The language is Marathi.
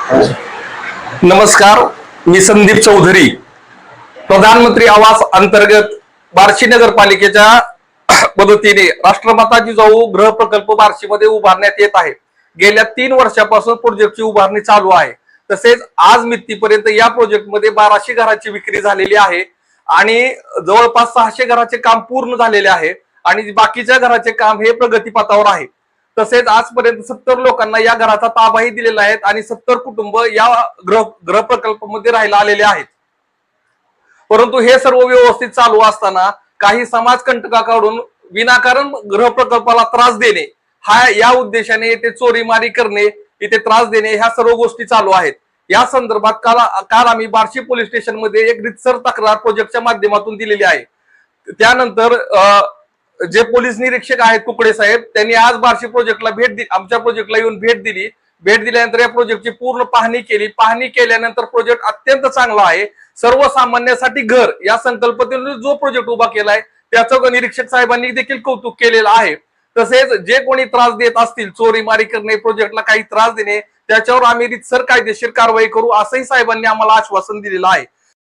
नमस्कार, मी संदीप चौधरी. प्रधानमंत्री आवास अंतर्गत बार्शी नगरपालिकेच्या मदतीने राष्ट्रमाता जिजाऊ गृह प्रकल्प बार्शीमध्ये उभारण्यात येत आहे. गेल्या 3 वर्षापासून प्रोजेक्टची उभारणी चालू आहे. तसेच आज मितीपर्यंत या प्रोजेक्टमध्ये 1200 घराची विक्री झालेली आहे आणि जवळपास 600 घराचे काम पूर्ण झालेले आहे आणि बाकीच्या घराचे काम हे प्रगतीपथावर आहे. तसेच आजपर्यंत 70 लोकांना या घराचा ताबाही दिलेला आहे आणि 70 कुटुंब या गृह प्रकल्पामध्ये राहायला आलेले आहेत. परंतु हे सर्व व्यवस्थित चालू असताना काही समाजकंटकाकडून विनाकारण गृह प्रकल्पाला त्रास देणे, या उद्देशाने इथे चोरीमारी करणे, इथे त्रास देणे, ह्या सर्व गोष्टी चालू आहेत. या संदर्भात काल आम्ही बार्शी पोलीस स्टेशन मध्ये एक रितसर तक्रार प्रोजेक्टच्या माध्यमातून दिलेली आहे. त्यानंतर जे पोलीस निरीक्षक आहेत कुकडे साहेब, त्यांनी आज बार्शी प्रोजेक्टला आमच्या प्रोजेक्टला येऊन भेट दिली. भेट दिल्यानंतर या प्रोजेक्टची पूर्ण पाहणी केली. पाहणी केल्यानंतर प्रोजेक्ट अत्यंत चांगला आहे. सर्वसामान्यासाठी घर या संकल्पनेतून जो प्रोजेक्ट उभा केलाय त्याचं निरीक्षक साहेबांनी देखील कौतुक केलेलं आहे. तसेच जे कोणी त्रास देत असतील, चोरीमारी करणे, प्रोजेक्टला काही त्रास देणे, त्याच्यावर आम्ही रितसर कायदेशीर कारवाई करू असंही साहेबांनी आम्हाला आश्वासन दिलेलं आहे.